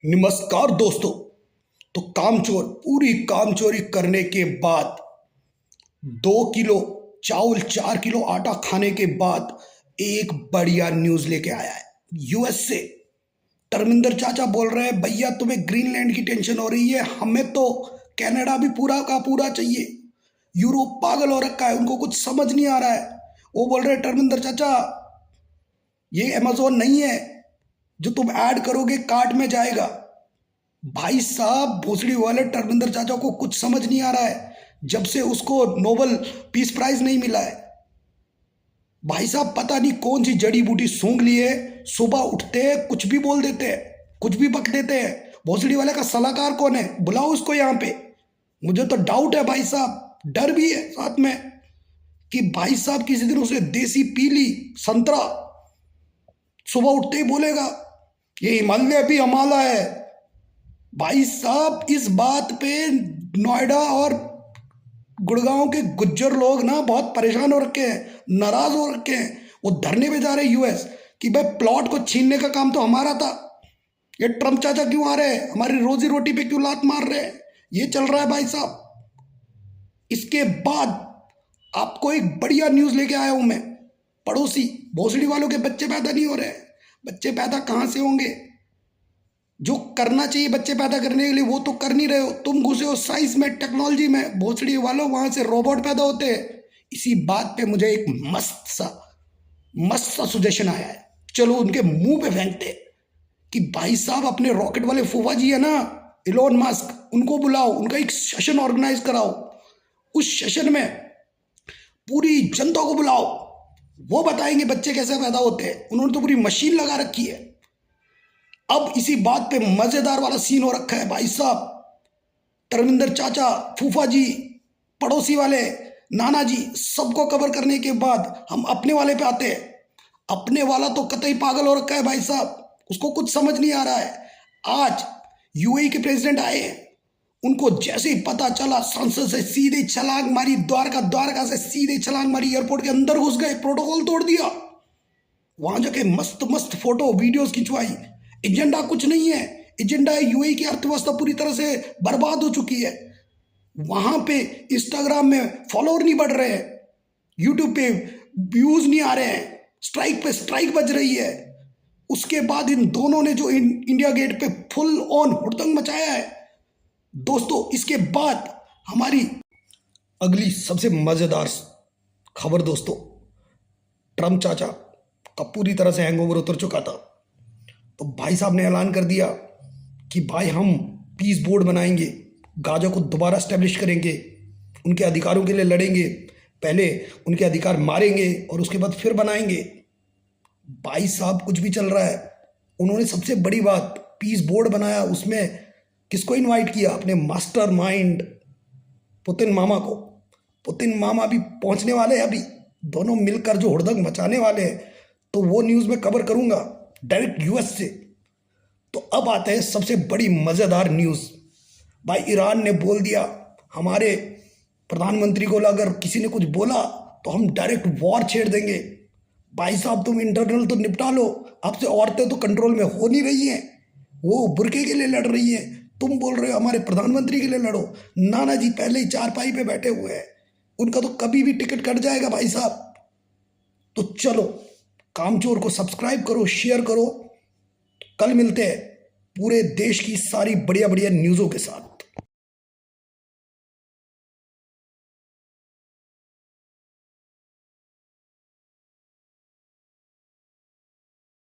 नमस्कार दोस्तों। तो कामचोर पूरी कामचोरी करने के बाद 2 किलो चावल 4 किलो आटा खाने के बाद एक बढ़िया न्यूज लेके आया है यूएस से। धर्मेंद्र चाचा बोल रहे हैं भैया तुम्हें ग्रीनलैंड की टेंशन हो रही है, हमें तो कनाडा भी पूरा का पूरा चाहिए। यूरोप पागल हो रखा है, उनको कुछ समझ नहीं आ रहा है। वो बोल रहे हैं धर्मेंद्र चाचा ये अमेजोन नहीं है जो तुम ऐड करोगे कार्ट में जाएगा। भाई साहब भोसड़ी वाले धर्मेंद्र चाचा को कुछ समझ नहीं आ रहा है जब से उसको नोबेल पीस प्राइज नहीं मिला है। भाई साहब पता नहीं कौन सी जड़ी बूटी सूंघ लिए, सुबह उठते हैं कुछ भी बोल देते हैं, कुछ भी बक देते हैं। भोसड़ी वाले का सलाहकार कौन है, बुलाओ उसको यहाँ पे। मुझे तो डाउट है भाई साहब, डर भी है साथ में कि भाई साहब किसी दिन उसे देसी पीली संतरा सुबह उठते ही बोलेगा ये हिमालय भी हमारा है। भाई साहब इस बात पे नोएडा और गुड़गांव के गुज्जर लोग ना बहुत परेशान हो रखे हैं, नाराज हो रखे हैं। वो धरने पे जा रहे यूएस कि भाई प्लॉट को छीनने का काम तो हमारा था, ये ट्रम्प चाचा क्यों आ रहे हैं, हमारी रोजी रोटी पे क्यों लात मार रहे हैं। ये चल रहा है भाई साहब। इसके बाद आपको एक बढ़िया न्यूज लेके आया हूं मैं। पड़ोसी भोसड़ी वालों के बच्चे पैदा नहीं हो रहे हैं। बच्चे पैदा कहां से होंगे, जो करना चाहिए बच्चे पैदा करने के लिए वो तो कर नहीं रहे हो। तुम घुसे हो साइंस में, टेक्नोलॉजी में, भोसड़ी वालों वहां से रोबोट पैदा होते हैं। इसी बात पे मुझे एक मस्त सा सुजेशन आया है, चलो उनके मुंह पे फेंकते कि भाई साहब अपने रॉकेट वाले फूफा जी है ना इलोन मस्क, उनको बुलाओ, उनका एक सेशन ऑर्गेनाइज कराओ। उस सेशन में पूरी जनता को बुलाओ, वो बताएंगे बच्चे कैसे पैदा होते हैं। उन्होंने तो पूरी मशीन लगा रखी है। अब इसी बात पे मजेदार वाला सीन हो रखा है भाई साहब। धर्मेंद्र चाचा, फूफा जी, पड़ोसी वाले, नाना जी, सबको कवर करने के बाद हम अपने वाले पे आते हैं। अपने वाला तो कतई पागल हो रखा है भाई साहब, उसको कुछ समझ नहीं आ रहा है। आज यूएई के प्रेसिडेंट आए हैं, उनको जैसे ही पता चला संसद से सीधे छलांग मारी, द्वारका से सीधे छलांग मारी, एयरपोर्ट के अंदर घुस गए, प्रोटोकॉल तोड़ दिया। वहां जाके मस्त मस्त फोटो वीडियोस खिंचवाई। एजेंडा कुछ नहीं है, एजेंडा है यूएई की अर्थव्यवस्था पूरी तरह से बर्बाद हो चुकी है। वहां पे इंस्टाग्राम में फॉलोअर नहीं बढ़ रहे हैं, यूट्यूब पे व्यूज नहीं आ रहे हैं, स्ट्राइक पे स्ट्राइक बज रही है। उसके बाद इन दोनों ने जो इंडिया गेट पे फुल ऑन हुड़दंग मचाया है दोस्तों। इसके बाद हमारी अगली सबसे मजेदार खबर दोस्तों, ट्रम्प चाचा का पूरी तरह से हैंगओवर उतर चुका था, तो भाई साहब ने ऐलान कर दिया कि भाई हम पीस बोर्ड बनाएंगे, गाजा को दोबारा स्टैब्लिश करेंगे, उनके अधिकारों के लिए लड़ेंगे, पहले उनके अधिकार मारेंगे और उसके बाद फिर बनाएंगे। भाई साहब कुछ भी चल रहा है। उन्होंने सबसे बड़ी बात पीस बोर्ड बनाया, उसमें किसको इनवाइट किया, अपने मास्टर माइंड पुतिन मामा को। पुतिन मामा भी पहुंचने वाले हैं, अभी दोनों मिलकर जो हुड़दंग मचाने वाले हैं, तो वो न्यूज़ में कवर करूंगा डायरेक्ट यूएस से। तो अब आते हैं सबसे बड़ी मजेदार न्यूज़। भाई ईरान ने बोल दिया हमारे प्रधानमंत्री को अगर किसी ने कुछ बोला तो हम डायरेक्ट वॉर छेड़ देंगे। भाई साहब तुम इंटरनल तो निपटा लो, आपसे औरतें तो कंट्रोल में हो नहीं रही हैं, वो बुर्के के लिए लड़ रही हैं, तुम बोल रहे हो हमारे प्रधानमंत्री के लिए लड़ो। नाना जी पहले ही चारपाई पे बैठे हुए हैं, उनका तो कभी भी टिकट कट जाएगा भाई साहब। तो चलो कामचोर को सब्सक्राइब करो, शेयर करो। कल मिलते हैं पूरे देश की सारी बढ़िया बढ़िया न्यूज़ों के साथ।